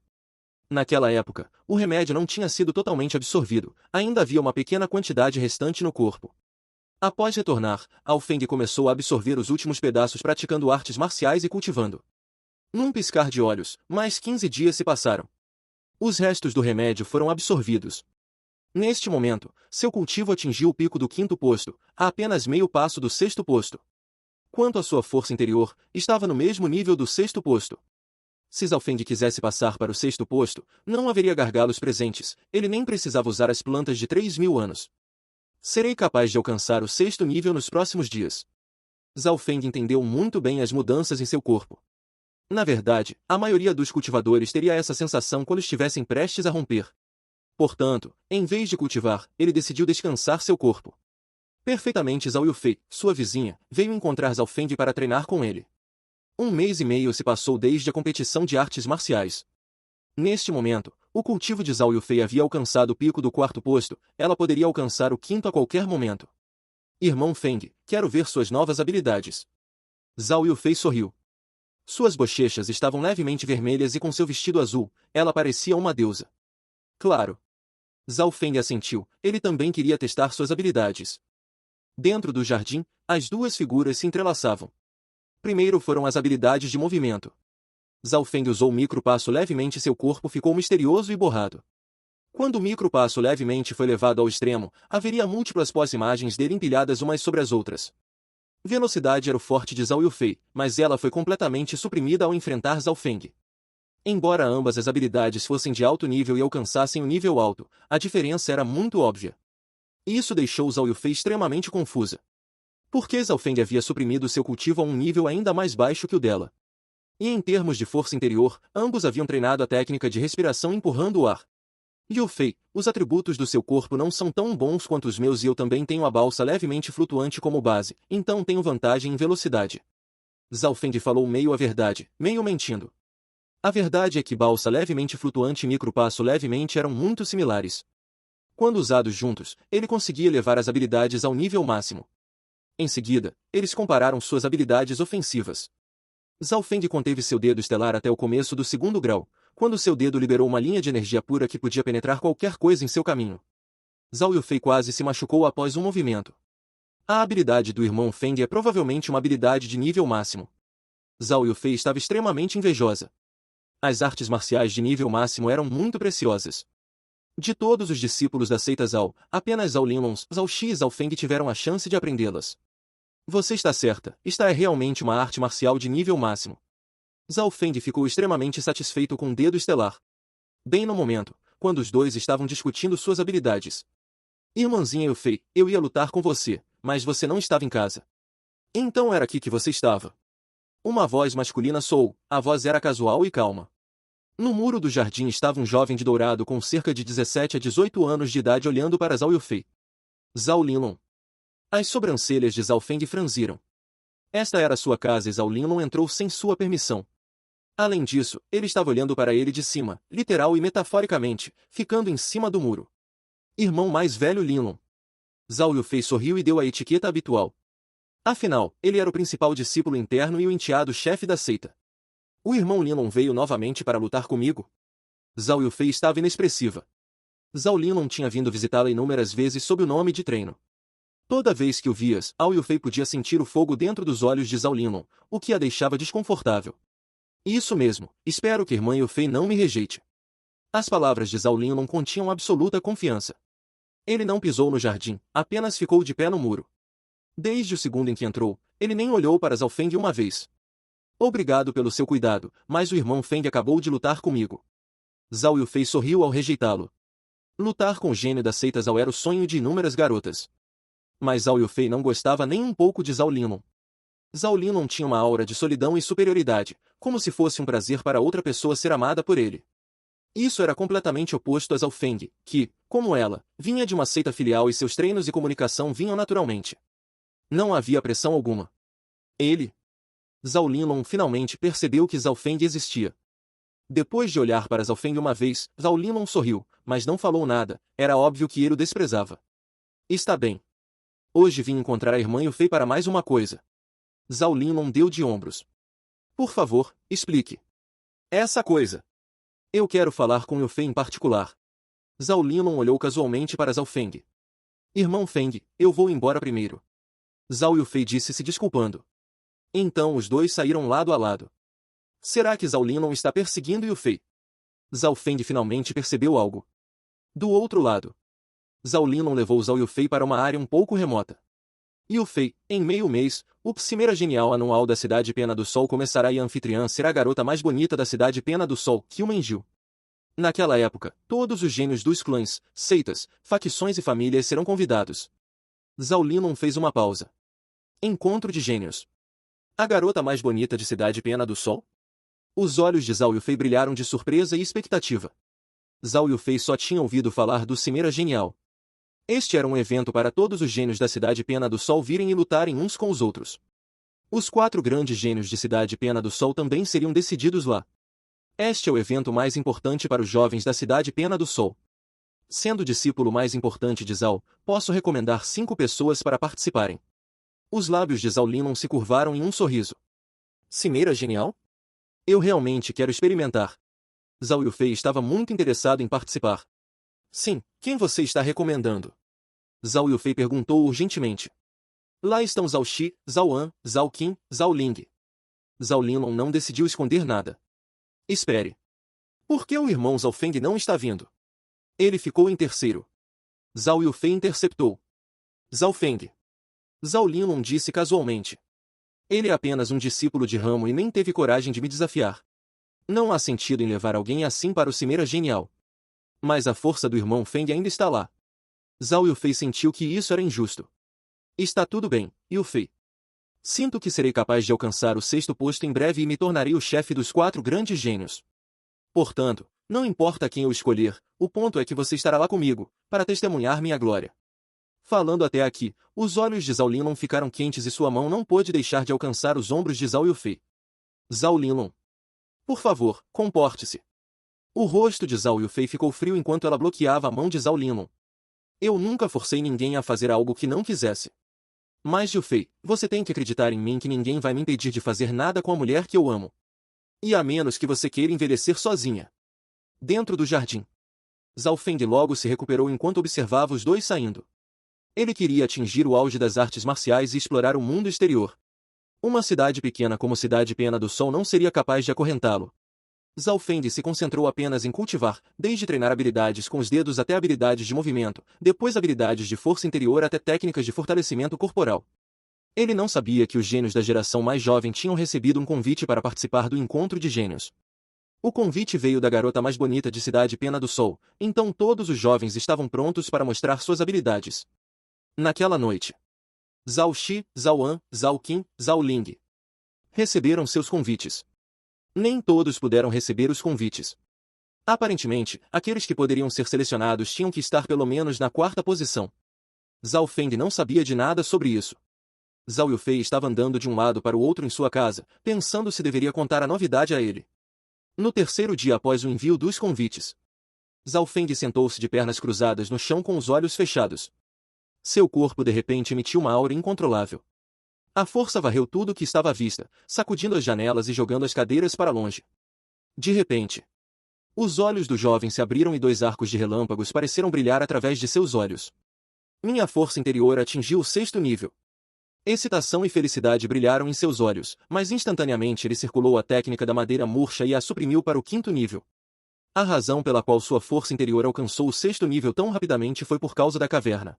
Naquela época, o remédio não tinha sido totalmente absorvido, ainda havia uma pequena quantidade restante no corpo. Após retornar, Zhao Feng começou a absorver os últimos pedaços praticando artes marciais e cultivando. Num piscar de olhos, mais 15 dias se passaram. Os restos do remédio foram absorvidos. Neste momento, seu cultivo atingiu o pico do 5º posto, a apenas meio passo do 6º posto. Quanto à sua força interior, estava no mesmo nível do 6º posto. Se Zhao Feng quisesse passar para o 6º posto, não haveria gargalos presentes, ele nem precisava usar as plantas de 3.000 anos. Serei capaz de alcançar o 6º nível nos próximos dias. Zhao Feng entendeu muito bem as mudanças em seu corpo. Na verdade, a maioria dos cultivadores teria essa sensação quando estivessem prestes a romper. Portanto, em vez de cultivar, ele decidiu descansar seu corpo. Perfeitamente Zhao Yufei, sua vizinha, veio encontrar Zhao Feng para treinar com ele. 1 mês e meio se passou desde a competição de artes marciais. Neste momento, o cultivo de Zhao Yufei havia alcançado o pico do 4º posto, ela poderia alcançar o 5º a qualquer momento. Irmão Feng, quero ver suas novas habilidades. Zhao Yufei sorriu. Suas bochechas estavam levemente vermelhas e com seu vestido azul, ela parecia uma deusa. Claro. Zhao Feng assentiu, ele também queria testar suas habilidades. Dentro do jardim, as duas figuras se entrelaçavam. Primeiro foram as habilidades de movimento. Zhao Feng usou o micro-passo levemente e seu corpo ficou misterioso e borrado. Quando o micro-passo levemente foi levado ao extremo, haveria múltiplas pós-imagens dele empilhadas umas sobre as outras. Velocidade era o forte de Zhao Yufei, mas ela foi completamente suprimida ao enfrentar Zhao Feng. Embora ambas as habilidades fossem de alto nível e alcançassem o nível alto, a diferença era muito óbvia. Isso deixou Zhao Yufei extremamente confusa. Por que Zhao Feng havia suprimido seu cultivo a um nível ainda mais baixo que o dela? E em termos de força interior, ambos haviam treinado a técnica de respiração empurrando o ar. Yu Fei, os atributos do seu corpo não são tão bons quanto os meus e eu também tenho a balsa levemente flutuante como base, então tenho vantagem em velocidade. Zhao Feng falou meio a verdade, meio mentindo. A verdade é que balsa levemente flutuante e micropasso levemente eram muito similares. Quando usados juntos, ele conseguia levar as habilidades ao nível máximo. Em seguida, eles compararam suas habilidades ofensivas. Zhao Feng conteve seu dedo estelar até o começo do segundo grau, quando seu dedo liberou uma linha de energia pura que podia penetrar qualquer coisa em seu caminho. Zhao Yufei quase se machucou após um movimento. A habilidade do irmão Feng é provavelmente uma habilidade de nível máximo. Zhao Yufei estava extremamente invejosa. As artes marciais de nível máximo eram muito preciosas. De todos os discípulos da seita Zhao, apenas Zhao Linlong, Zhao Xi e Zhao Feng tiveram a chance de aprendê-las. Você está certa, esta é realmente uma arte marcial de nível máximo. Zhao Feng ficou extremamente satisfeito com o dedo estelar. Bem no momento, quando os dois estavam discutindo suas habilidades. Irmãzinha Yufei, eu ia lutar com você, mas você não estava em casa. Então era aqui que você estava. Uma voz masculina soou, a voz era casual e calma. No muro do jardim estava um jovem de dourado com cerca de 17 a 18 anos de idade olhando para Zhao Yufei. Zhao Linlong. As sobrancelhas de Zhao Feng franziram. Esta era sua casa e Zhao Linlong entrou sem sua permissão. Além disso, ele estava olhando para ele de cima, literal e metaforicamente, ficando em cima do muro. Irmão mais velho Linlong. Zhao Yufei sorriu e deu a etiqueta habitual. Afinal, ele era o principal discípulo interno e o enteado-chefe da seita. O irmão Linlong veio novamente para lutar comigo? Zhao Yufei estava inexpressiva. Zhao Linlong tinha vindo visitá-la inúmeras vezes sob o nome de treino. Toda vez que o vias, Zhao Yufei podia sentir o fogo dentro dos olhos de Zhao Linlong, o que a deixava desconfortável. Isso mesmo, espero que irmã Yufei não me rejeite. As palavras de Zhao Linlong continham absoluta confiança. Ele não pisou no jardim, apenas ficou de pé no muro. Desde o segundo em que entrou, ele nem olhou para Zhao Feng uma vez. Obrigado pelo seu cuidado, mas o irmão Feng acabou de lutar comigo. Zhao Yufei sorriu ao rejeitá-lo. Lutar com o gênio da seita Zhao era o sonho de inúmeras garotas. Mas Zhao Yufei não gostava nem um pouco de Zhao Linlong. Zhao Linlong tinha uma aura de solidão e superioridade, como se fosse um prazer para outra pessoa ser amada por ele. Isso era completamente oposto a Zhao Feng, que, como ela, vinha de uma seita filial e seus treinos e comunicação vinham naturalmente. Não havia pressão alguma. Ele. Zhao Linlong finalmente percebeu que Zhao Feng existia. Depois de olhar para Zhao Feng uma vez, Zhao Linlong sorriu, mas não falou nada, era óbvio que ele o desprezava. Está bem. Hoje vim encontrar a irmã Yufei para mais uma coisa. Zhao Linlong deu de ombros. Por favor, explique. Essa coisa. Eu quero falar com Yufei em particular. Zhao Linlong olhou casualmente para Zhao Feng. Irmão Feng, eu vou embora primeiro. Zhao Yufei disse se desculpando. Então os dois saíram lado a lado. Será que Zhao Linlong está perseguindo Yufei? Zhao Feng finalmente percebeu algo. Do outro lado. Zhao Linlong levou Zhao Yufei para uma área um pouco remota. Yufei, em meio mês, o Cimeira Genial Anual da Cidade Pena do Sol começará e a anfitriã será a garota mais bonita da Cidade Pena do Sol, Kyumenjiu. Naquela época, todos os gênios dos clãs, seitas, facções e famílias serão convidados. Zhao Linlong fez uma pausa. Encontro de gênios. A garota mais bonita de Cidade Pena do Sol? Os olhos de Zhao Yufei brilharam de surpresa e expectativa. Zhao Yufei só tinha ouvido falar do Cimeira Genial. Este era um evento para todos os gênios da Cidade Pena do Sol virem e lutarem uns com os outros. Os 4 grandes gênios de Cidade Pena do Sol também seriam decididos lá. Este é o evento mais importante para os jovens da Cidade Pena do Sol. Sendo o discípulo mais importante de Zhao, posso recomendar 5 pessoas para participarem. Os lábios de Zhao Linlong se curvaram em um sorriso. Cimeira Genial? Eu realmente quero experimentar. Zhao Yufei estava muito interessado em participar. Sim, quem você está recomendando? Zhao Yufei perguntou urgentemente. Lá estão Zhao Xi, Zhao An, Zhao Qin, Zhao Ling. Zhao Linlong não decidiu esconder nada. Espere. Por que o irmão Zhao Feng não está vindo? Ele ficou em terceiro. Zhao Yufei interceptou. Zhao Feng. Zhao Linlong disse casualmente. Ele é apenas um discípulo de ramo e nem teve coragem de me desafiar. Não há sentido em levar alguém assim para o Cimeira Genial. Mas a força do irmão Feng ainda está lá. Zhao Yufei sentiu que isso era injusto. Está tudo bem, Yufei. Sinto que serei capaz de alcançar o 6º posto em breve e me tornarei o chefe dos 4 grandes gênios. Portanto, Não importa quem eu escolher, o ponto é que você estará lá comigo, para testemunhar minha glória. Falando até aqui, os olhos de Zhao Linlong ficaram quentes e sua mão não pôde deixar de alcançar os ombros de Zhao Yufei. Zhao Linlong. Por favor, comporte-se. O rosto de Zhao Yufei ficou frio enquanto ela bloqueava a mão de Zhao Linlong. Eu nunca forcei ninguém a fazer algo que não quisesse. Mas Yufei, você tem que acreditar em mim que ninguém vai me impedir de fazer nada com a mulher que eu amo. E a menos que você queira envelhecer sozinha. Dentro do jardim. Zhao Feng logo se recuperou enquanto observava os dois saindo. Ele queria atingir o auge das artes marciais e explorar o mundo exterior. Uma cidade pequena como Cidade Pena do Sol não seria capaz de acorrentá-lo. Zhao Feng se concentrou apenas em cultivar, desde treinar habilidades com os dedos até habilidades de movimento, depois habilidades de força interior até técnicas de fortalecimento corporal. Ele não sabia que os gênios da geração mais jovem tinham recebido um convite para participar do encontro de gênios. O convite veio da garota mais bonita de Cidade Pena do Sol, então todos os jovens estavam prontos para mostrar suas habilidades. Naquela noite, Zhao Xi, Zhao An, Zhao Qin, Zhao Ling receberam seus convites. Nem todos puderam receber os convites. Aparentemente, aqueles que poderiam ser selecionados tinham que estar pelo menos na quarta posição. Zhao Feng não sabia de nada sobre isso. Zhao Yufei estava andando de um lado para o outro em sua casa, pensando se deveria contar a novidade a ele. No terceiro dia após o envio dos convites, Zhao Feng sentou-se de pernas cruzadas no chão com os olhos fechados. Seu corpo de repente emitiu uma aura incontrolável. A força varreu tudo que estava à vista, sacudindo as janelas e jogando as cadeiras para longe. De repente, os olhos do jovem se abriram e dois arcos de relâmpagos pareceram brilhar através de seus olhos. Minha força interior atingiu o 6º nível. Excitação e felicidade brilharam em seus olhos, mas instantaneamente ele circulou a técnica da madeira murcha e a suprimiu para o 5º nível. A razão pela qual sua força interior alcançou o 6º nível tão rapidamente foi por causa da caverna.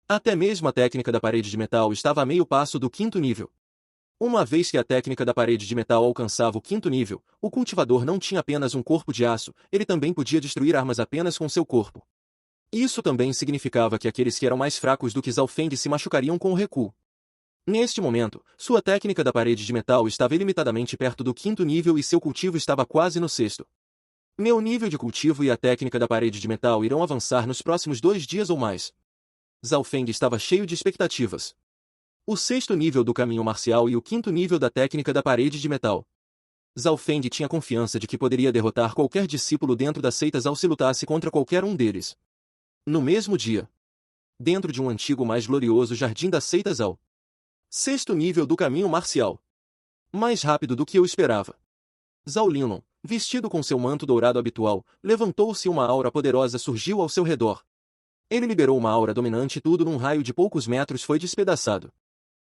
Até mesmo a técnica da parede de metal estava a meio passo do 5º nível. Uma vez que a técnica da parede de metal alcançava o 5º nível, o cultivador não tinha apenas um corpo de aço, ele também podia destruir armas apenas com seu corpo. Isso também significava que aqueles que eram mais fracos do que Zhao Feng se machucariam com o recuo. Neste momento, sua técnica da parede de metal estava ilimitadamente perto do 5º nível e seu cultivo estava quase no 6º. Meu nível de cultivo e a técnica da parede de metal irão avançar nos próximos 2 dias ou mais. Zhao Feng estava cheio de expectativas. O 6º nível do caminho marcial e o 5º nível da técnica da parede de metal. Zhao Feng tinha confiança de que poderia derrotar qualquer discípulo dentro das seitas ao se lutasse contra qualquer um deles. No mesmo dia, dentro de um antigo mais glorioso jardim da seita Zhao. 6º nível do caminho marcial. Mais rápido do que eu esperava. Zhao Linlong, vestido com seu manto dourado habitual, levantou-se e uma aura poderosa surgiu ao seu redor. Ele liberou uma aura dominante e tudo num raio de poucos metros foi despedaçado.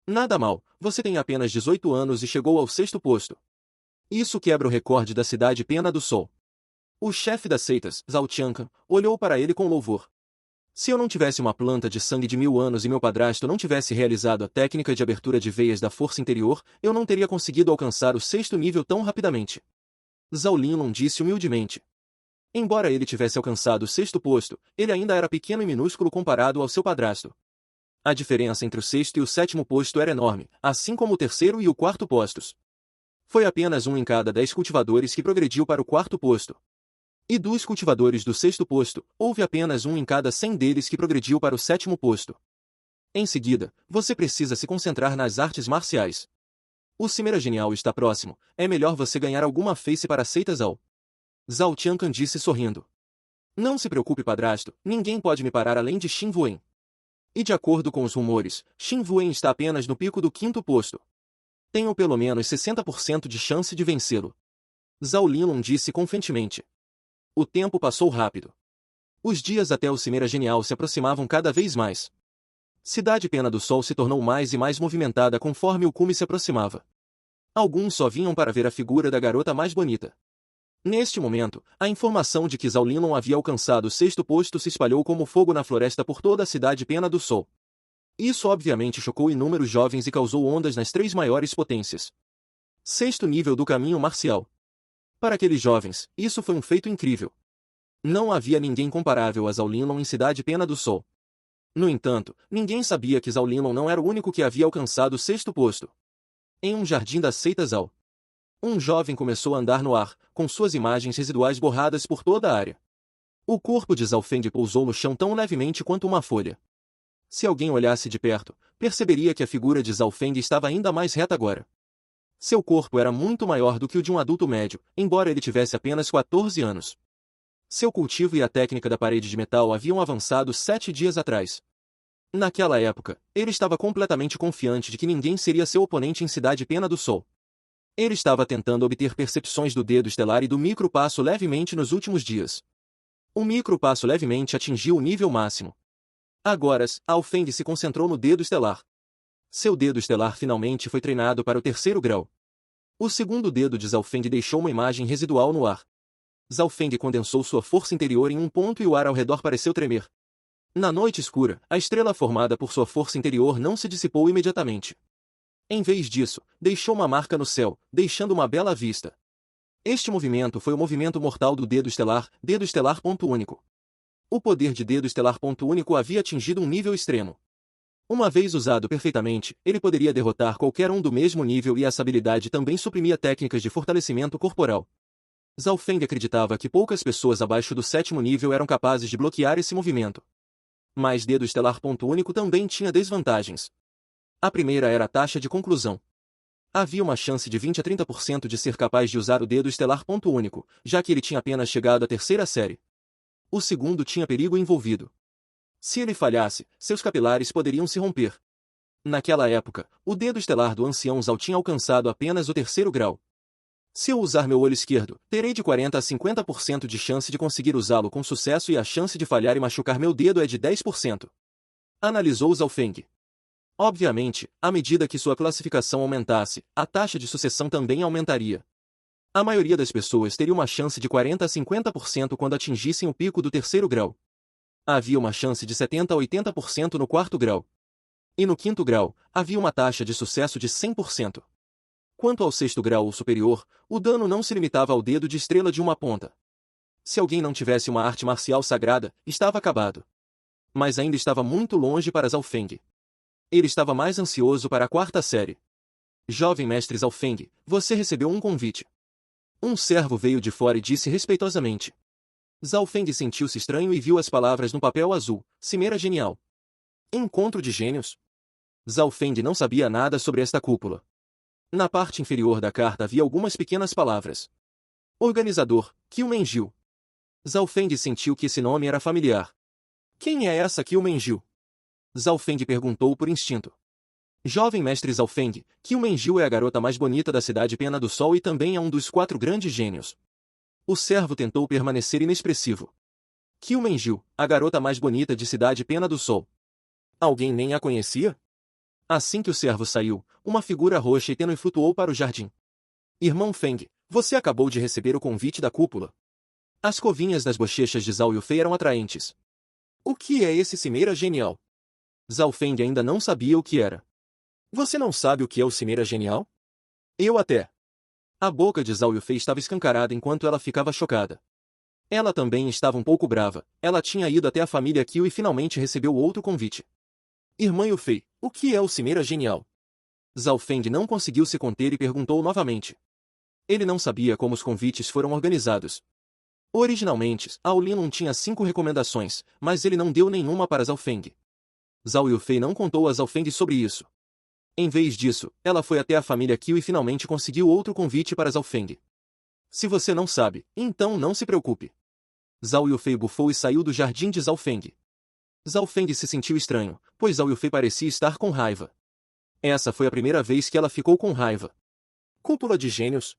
Nada mal, você tem apenas 18 anos e chegou ao 6º posto. Isso quebra o recorde da Cidade Pena do Sol. O chefe das seitas, Zhao Tiancan, olhou para ele com louvor. Se eu não tivesse uma planta de sangue de 1000 anos e meu padrasto não tivesse realizado a técnica de abertura de veias da força interior, eu não teria conseguido alcançar o 6º nível tão rapidamente. Zhao Linlong disse humildemente. Embora ele tivesse alcançado o 6º posto, ele ainda era pequeno e minúsculo comparado ao seu padrasto. A diferença entre o 6º e o 7º posto era enorme, assim como o 3º e o 4º postos. Foi apenas um em cada 10 cultivadores que progrediu para o 4º posto. E dos cultivadores do 6º posto, houve apenas um em cada 100 deles que progrediu para o 7º posto. Em seguida, você precisa se concentrar nas artes marciais. O Cimeira Genial está próximo, é melhor você ganhar alguma face para a seita Zhao. Zhao Tiancan disse sorrindo. Não se preocupe, padrasto, ninguém pode me parar além de Xin Wuan. E de acordo com os rumores, Xin Wuan está apenas no pico do 5º posto. Tenho pelo menos 60% de chance de vencê-lo. Zhao Linlong disse confiantemente. O tempo passou rápido. Os dias até o Cimeira Genial se aproximavam cada vez mais. Cidade Pena do Sol se tornou mais e mais movimentada conforme o cume se aproximava. Alguns só vinham para ver a figura da garota mais bonita. Neste momento, a informação de que Zhao Linlong havia alcançado o 6º posto se espalhou como fogo na floresta por toda a Cidade Pena do Sol. Isso obviamente chocou inúmeros jovens e causou ondas nas 3 maiores potências. 6º nível do caminho marcial. Para aqueles jovens, isso foi um feito incrível. Não havia ninguém comparável a Zhao Linlong em Cidade Pena do Sol. No entanto, ninguém sabia que Zhao Linlong não era o único que havia alcançado o 6º posto. Em um jardim da seita Zhao. Um jovem começou a andar no ar, com suas imagens residuais borradas por toda a área. O corpo de Zhao Feng pousou no chão tão levemente quanto uma folha. Se alguém olhasse de perto, perceberia que a figura de Zhao Feng estava ainda mais reta agora. Seu corpo era muito maior do que o de um adulto médio, embora ele tivesse apenas 14 anos. Seu cultivo e a técnica da parede de metal haviam avançado 7 dias atrás. Naquela época, ele estava completamente confiante de que ninguém seria seu oponente em Cidade Pena do Sol. Ele estava tentando obter percepções do dedo estelar e do micro-passo levemente nos últimos dias. O micro-passo levemente atingiu o nível máximo. Agora, Zhao Feng se concentrou no dedo estelar. Seu dedo estelar finalmente foi treinado para o 3º grau. O segundo dedo de Zhao Feng deixou uma imagem residual no ar. Zhao Feng condensou sua força interior em um ponto e o ar ao redor pareceu tremer. Na noite escura, a estrela formada por sua força interior não se dissipou imediatamente. Em vez disso, deixou uma marca no céu, deixando uma bela vista. Este movimento foi o movimento mortal do dedo estelar ponto único. O poder de dedo estelar ponto único havia atingido um nível extremo. Uma vez usado perfeitamente, ele poderia derrotar qualquer um do mesmo nível e essa habilidade também suprimia técnicas de fortalecimento corporal. Zhao Feng acreditava que poucas pessoas abaixo do 7º nível eram capazes de bloquear esse movimento. Mas dedo estelar ponto único também tinha desvantagens. A primeira era a taxa de conclusão. Havia uma chance de 20 a 30% de ser capaz de usar o dedo estelar ponto único, já que ele tinha apenas chegado à 3ª série. O segundo tinha perigo envolvido. Se ele falhasse, seus capilares poderiam se romper. Naquela época, o dedo estelar do ancião Zhao tinha alcançado apenas o 3º grau. Se eu usar meu olho esquerdo, terei de 40 a 50% de chance de conseguir usá-lo com sucesso e a chance de falhar e machucar meu dedo é de 10%. Analisou Zhao Feng. Obviamente, à medida que sua classificação aumentasse, a taxa de sucessão também aumentaria. A maioria das pessoas teria uma chance de 40 a 50% quando atingissem o pico do 3º grau. Havia uma chance de 70 a 80% no 4º grau. E no 5º grau, havia uma taxa de sucesso de 100%. Quanto ao 6º grau ou superior, o dano não se limitava ao dedo de estrela de uma ponta. Se alguém não tivesse uma arte marcial sagrada, estava acabado. Mas ainda estava muito longe para Zhao Feng. Ele estava mais ansioso para a 4ª série. Jovem mestre Zhao Feng, você recebeu um convite. Um servo veio de fora e disse respeitosamente. Zhao Feng sentiu-se estranho e viu as palavras no papel azul, Cimeira Genial. Encontro de gênios? Zhao Feng não sabia nada sobre esta cúpula. Na parte inferior da carta havia algumas pequenas palavras. Organizador, Qiu Menjiu. Zhao Feng sentiu que esse nome era familiar. Quem é essa Qiu Menjiu? Zhao Feng perguntou por instinto. Jovem mestre Zhao Feng, Qiu Menjiu é a garota mais bonita da Cidade Pena do Sol e também é um dos 4 grandes gênios. O servo tentou permanecer inexpressivo. Qiu Menjiu, a garota mais bonita de Cidade Pena do Sol. Alguém nem a conhecia? Assim que o servo saiu, uma figura roxa e tênue flutuou para o jardim. Irmão Feng, você acabou de receber o convite da cúpula. As covinhas das bochechas de Zhao Yufei eram atraentes. O que é esse Cimeira Genial? Zhao Feng ainda não sabia o que era. Você não sabe o que é o Cimeira Genial? Eu até. A boca de Zhao Yufei estava escancarada enquanto ela ficava chocada. Ela também estava um pouco brava, ela tinha ido até a família Qiu e finalmente recebeu outro convite. Irmã Yufei, o que é o Cimeira Genial? Zhao Feng não conseguiu se conter e perguntou novamente. Ele não sabia como os convites foram organizados. Originalmente, Ao Lin tinha 5 recomendações, mas ele não deu nenhuma para Zhao Feng. Zhao Yufei não contou a Zhao Feng sobre isso. Em vez disso, ela foi até a família Qiu e finalmente conseguiu outro convite para Zhao Feng. Se você não sabe, então não se preocupe. Zhao Yufei bufou e saiu do jardim de Zhao Feng. Zhao Feng se sentiu estranho, pois Zhao Yufei parecia estar com raiva. Essa foi a primeira vez que ela ficou com raiva. Cúpula de gênios?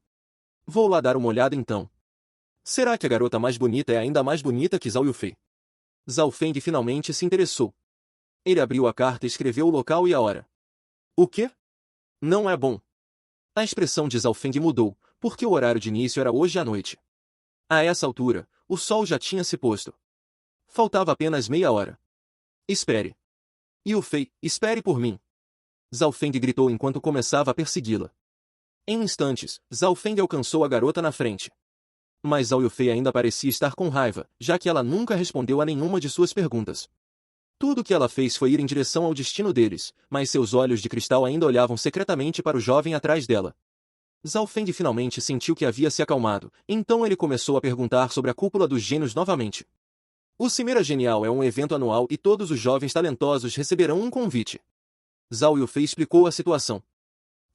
Vou lá dar uma olhada então. Será que a garota mais bonita é ainda mais bonita que Zhao Yufei? Zhao Feng finalmente se interessou. Ele abriu a carta e escreveu o local e a hora. O quê? Não é bom. A expressão de Zhao Feng mudou, porque o horário de início era hoje à noite. A essa altura, o sol já tinha se posto. Faltava apenas meia hora. Espere. Yufei, espere por mim. Zhao Feng gritou enquanto começava a persegui-la. Em instantes, Zhao Feng alcançou a garota na frente. Mas Zhao Yufei ainda parecia estar com raiva, já que ela nunca respondeu a nenhuma de suas perguntas. Tudo o que ela fez foi ir em direção ao destino deles, mas seus olhos de cristal ainda olhavam secretamente para o jovem atrás dela. Zhao Feng finalmente sentiu que havia se acalmado, então ele começou a perguntar sobre a cúpula dos gênios novamente. O Cimeira Genial é um evento anual e todos os jovens talentosos receberão um convite. Zhao Yufei explicou a situação.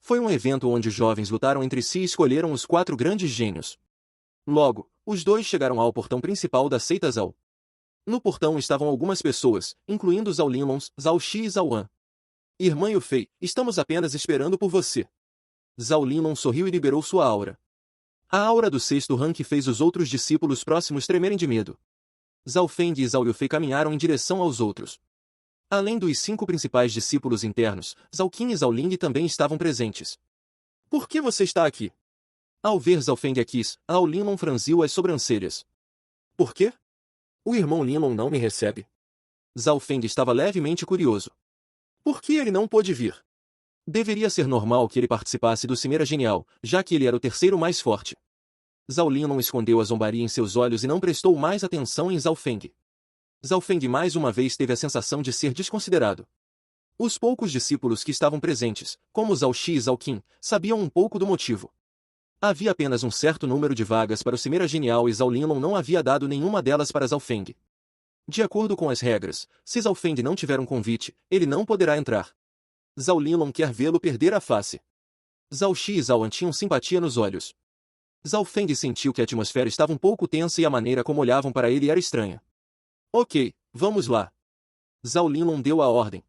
Foi um evento onde os jovens lutaram entre si e escolheram os 4 grandes gênios. Logo, os dois chegaram ao portão principal da seita Zhao. No portão estavam algumas pessoas, incluindo Zhao Linlong, Zhao Xi e Zhao An. Irmã Yufei, estamos apenas esperando por você. Zhao Linlong sorriu e liberou sua aura. A aura do 6º rank fez os outros discípulos próximos tremerem de medo. Zhao Feng e Zhao Yufei caminharam em direção aos outros. Além dos 5 principais discípulos internos, Zhao Qin e Zhao Ling também estavam presentes. Por que você está aqui? Ao ver Zhao Feng aqui, Zhao Linlong franziu as sobrancelhas. Por quê? O irmão Linlong não me recebe. Zhao Feng estava levemente curioso. Por que ele não pôde vir? Deveria ser normal que ele participasse do Cimeira Genial, já que ele era o 3º mais forte. Zhao Linlong escondeu a zombaria em seus olhos e não prestou mais atenção em Zhao Feng. Zhao Feng mais uma vez teve a sensação de ser desconsiderado. Os poucos discípulos que estavam presentes, como Zhao Xi e Zhao Qin, sabiam um pouco do motivo. Havia apenas um certo número de vagas para o Cimeira Genial e Zhao Linlong não havia dado nenhuma delas para Zhao Feng. De acordo com as regras, se Zhao Feng não tiver um convite, ele não poderá entrar. Zhao Linlong quer vê-lo perder a face. Zhao Xi e Zhao An tinham simpatia nos olhos. Zhao Feng sentiu que a atmosfera estava um pouco tensa e a maneira como olhavam para ele era estranha. Ok, vamos lá. Zhao Linlong deu a ordem.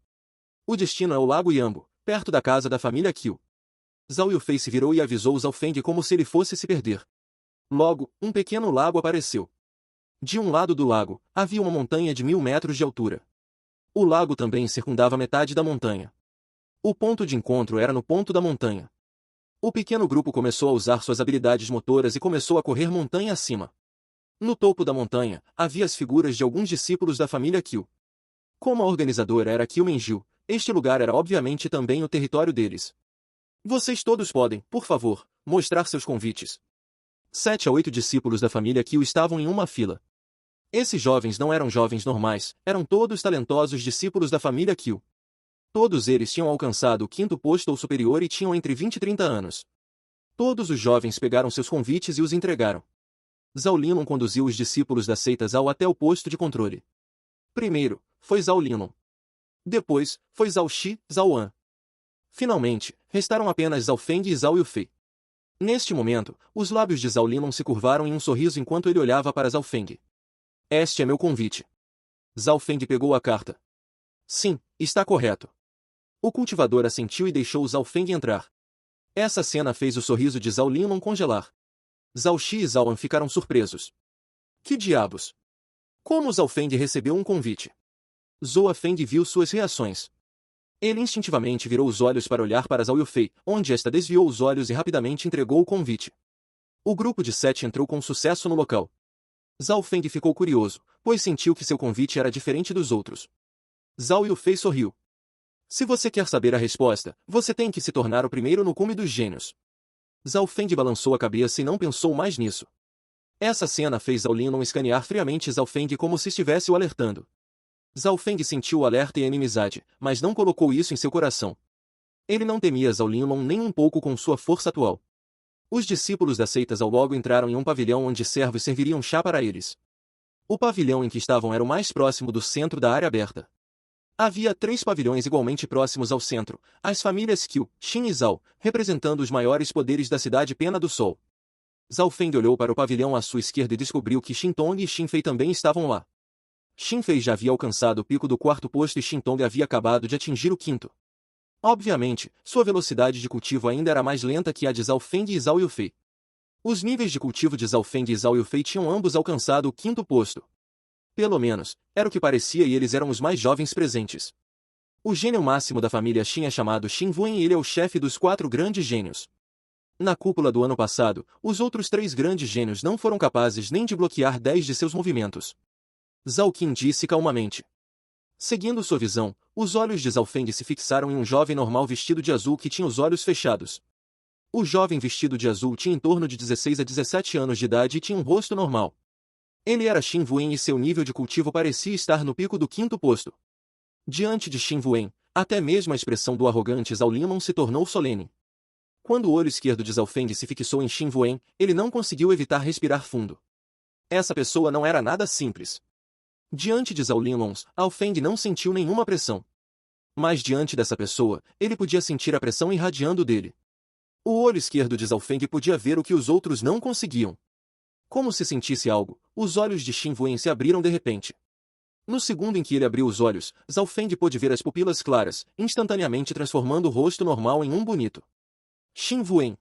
O destino é o Lago Yambo, perto da casa da família Qiu. Zhao Yufei se virou e avisou Zhao Feng como se ele fosse se perder. Logo, um pequeno lago apareceu. De um lado do lago, havia uma montanha de 1000 metros de altura. O lago também circundava metade da montanha. O ponto de encontro era no ponto da montanha. O pequeno grupo começou a usar suas habilidades motoras e começou a correr montanha acima. No topo da montanha, havia as figuras de alguns discípulos da família Qiu. Como a organizadora era Qiu Menjiu, este lugar era obviamente também o território deles. Vocês todos podem, por favor, mostrar seus convites. 7 a 8 discípulos da família Qiu estavam em uma fila. Esses jovens não eram jovens normais, eram todos talentosos discípulos da família Qiu. Todos eles tinham alcançado o 5º posto ou superior e tinham entre 20 e 30 anos. Todos os jovens pegaram seus convites e os entregaram. Zhao Linlong conduziu os discípulos da seita Zhao até o posto de controle. Primeiro, foi Zhao Linlong. Depois, foi Zhao Xi, Zhao An. Finalmente, restaram apenas Zhao Feng e Zhao Yufei. Neste momento, os lábios de Zhao Linlong se curvaram em um sorriso enquanto ele olhava para Zhao Feng. Este é meu convite. Zhao Feng pegou a carta. Sim, está correto. O cultivador assentiu e deixou Zhao Feng entrar. Essa cena fez o sorriso de Zhao Linlong congelar. Zhao Xi e Zhao An ficaram surpresos. Que diabos? Como Zhao Feng recebeu um convite? Zhao Feng viu suas reações. Ele instintivamente virou os olhos para olhar para Zhao Yufei, onde esta desviou os olhos e rapidamente entregou o convite. O grupo de 7 entrou com sucesso no local. Zhao Feng ficou curioso, pois sentiu que seu convite era diferente dos outros. Zhao Yufei sorriu. Se você quer saber a resposta, você tem que se tornar o primeiro no cume dos gênios. Zhao Feng balançou a cabeça e não pensou mais nisso. Essa cena fez Zhao Linlong escanear friamente Zhao Feng como se estivesse o alertando. Zhao Feng sentiu o alerta e a inimizade, mas não colocou isso em seu coração. Ele não temia Zhao Linlong nem um pouco com sua força atual. Os discípulos da seita Zhao logo entraram em um pavilhão onde servos serviriam chá para eles. O pavilhão em que estavam era o mais próximo do centro da área aberta. Havia 3 pavilhões igualmente próximos ao centro, as famílias Qiu, Xin e Zhao, representando os maiores poderes da cidade Pena do Sol. Zhao Feng olhou para o pavilhão à sua esquerda e descobriu que Xin Tong e Xin Fei também estavam lá. Xin Fei já havia alcançado o pico do 4º posto e Xin Tong havia acabado de atingir o 5º. Obviamente, sua velocidade de cultivo ainda era mais lenta que a de Zhao Feng e Zhao Yufei. Os níveis de cultivo de Zhao Feng e Zhao Yufei tinham ambos alcançado o 5º posto. Pelo menos, era o que parecia e eles eram os mais jovens presentes. O gênio máximo da família Xin é chamado Xin Wen e ele é o chefe dos 4 grandes gênios. Na cúpula do ano passado, os outros 3 grandes gênios não foram capazes nem de bloquear 10 de seus movimentos. Zhao Qin disse calmamente. Seguindo sua visão, os olhos de Zhao Feng se fixaram em um jovem normal vestido de azul que tinha os olhos fechados. O jovem vestido de azul tinha em torno de 16 a 17 anos de idade e tinha um rosto normal. Ele era Xin Wen e seu nível de cultivo parecia estar no pico do 5º posto. Diante de Xin Wen, até mesmo a expressão do arrogante Zhao Linlong se tornou solene. Quando o olho esquerdo de Zhao Feng se fixou em Xin Wen, ele não conseguiu evitar respirar fundo. Essa pessoa não era nada simples. Diante de Zhao Linlong, Zhao Feng não sentiu nenhuma pressão. Mas diante dessa pessoa, ele podia sentir a pressão irradiando dele. O olho esquerdo de Zhao Feng podia ver o que os outros não conseguiam. Como se sentisse algo, os olhos de Xin Wen se abriram de repente. No segundo em que ele abriu os olhos, Zhao Feng pôde ver as pupilas claras, instantaneamente transformando o rosto normal em um bonito. Xin Wen.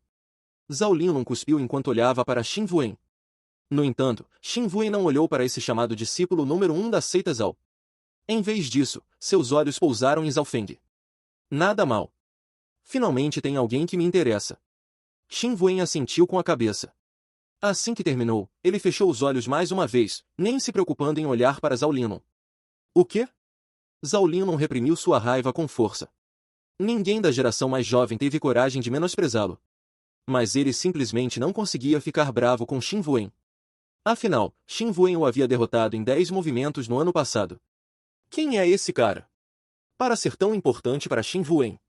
Zhao Linlong cuspiu enquanto olhava para Xin Wen. No entanto, Xin Wen não olhou para esse chamado discípulo número 1 da seita Zhao. Em vez disso, seus olhos pousaram em Zhao Feng. Nada mal. Finalmente tem alguém que me interessa. Xin Wen assentiu com a cabeça. Assim que terminou, ele fechou os olhos mais uma vez, nem se preocupando em olhar para Zhao Linlong. O quê? Zhao Linlong reprimiu sua raiva com força. Ninguém da geração mais jovem teve coragem de menosprezá-lo. Mas ele simplesmente não conseguia ficar bravo com Xin Wen. Afinal, Xin Wen o havia derrotado em 10 movimentos no ano passado. Quem é esse cara? Para ser tão importante para Xin Wen.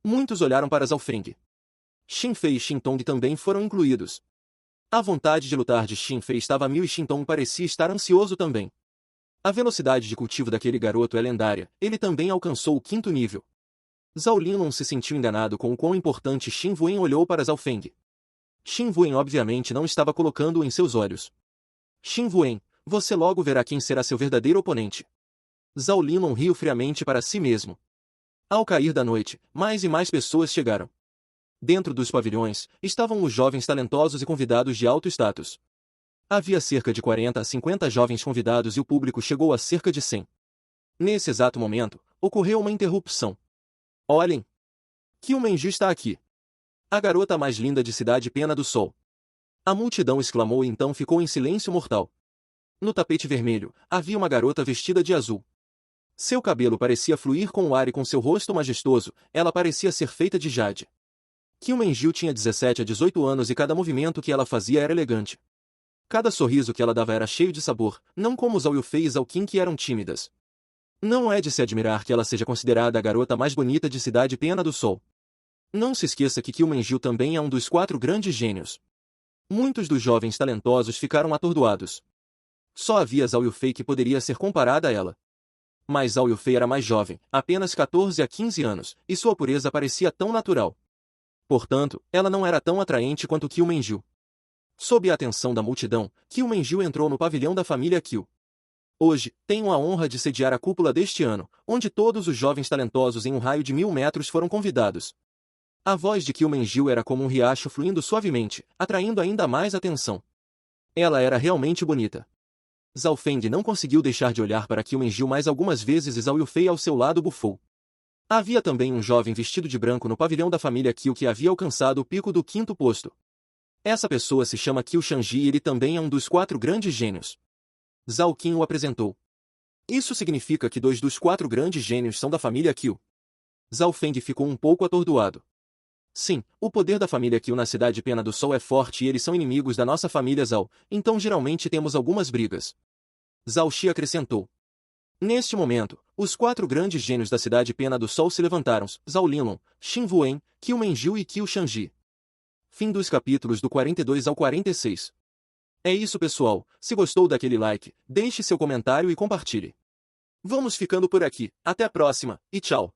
Muitos olharam para Zhao Feng. Xin Fei e Xin Tong também foram incluídos. A vontade de lutar de Xin Fei estava a mil e Xin Tong parecia estar ansioso também. A velocidade de cultivo daquele garoto é lendária, ele também alcançou o 5º nível. Zhao Linlong se sentiu enganado com o quão importante Xin Wen olhou para Zhao Feng. Xin Wen obviamente não estava colocando-o em seus olhos. Xin Wen, você logo verá quem será seu verdadeiro oponente. Zhao Linlong riu friamente para si mesmo. Ao cair da noite, mais e mais pessoas chegaram. Dentro dos pavilhões, estavam os jovens talentosos e convidados de alto status. Havia cerca de 40 a 50 jovens convidados e o público chegou a cerca de 100. Nesse exato momento, ocorreu uma interrupção. Olhem! Qiu Menju está aqui. A garota mais linda de Cidade Pena do Sol. A multidão exclamou e então ficou em silêncio mortal. No tapete vermelho, havia uma garota vestida de azul. Seu cabelo parecia fluir com o ar e com seu rosto majestoso, ela parecia ser feita de jade. Qiu Menju tinha 17 a 18 anos e cada movimento que ela fazia era elegante. Cada sorriso que ela dava era cheio de sabor, não como Zhao Yufei e Zhao Qin que eram tímidas. Não é de se admirar que ela seja considerada a garota mais bonita de Cidade Pena do Sol. Não se esqueça que Qiu Menju também é um dos 4 grandes gênios. Muitos dos jovens talentosos ficaram atordoados. Só havia Zhao Yufei que poderia ser comparada a ela. Mas Zhao Yufei era mais jovem, apenas 14 a 15 anos, e sua pureza parecia tão natural. Portanto, ela não era tão atraente quanto Qiu Menju. Sob a atenção da multidão, Qiu Menju entrou no pavilhão da família Qiu. Hoje, tenho a honra de sediar a cúpula deste ano, onde todos os jovens talentosos em um raio de 1000 metros foram convidados. A voz de Qiu Menju era como um riacho fluindo suavemente, atraindo ainda mais atenção. Ela era realmente bonita. Zhao Feng não conseguiu deixar de olhar para Qiu Menju mais algumas vezes e Zhao Yufei ao seu lado bufou. Havia também um jovem vestido de branco no pavilhão da família Qiu que havia alcançado o pico do 5º posto. Essa pessoa se chama Qiu Shangji e ele também é um dos 4 grandes gênios. Zhao Qin o apresentou. Isso significa que 2 dos 4 grandes gênios são da família Qiu. Zhao Feng ficou um pouco atordoado. Sim, o poder da família Qiu na Cidade Pena do Sol é forte e eles são inimigos da nossa família Zhao, então geralmente temos algumas brigas. Zhao Xi acrescentou. Neste momento, os 4 grandes gênios da Cidade Pena do Sol se levantaram, Zhao Linlong, Xin Wen, Qiu Menju e Qiu Shangji. Fim dos capítulos do 42 ao 46. É isso pessoal, se gostou daquele like, deixe seu comentário e compartilhe. Vamos ficando por aqui, até a próxima, e tchau!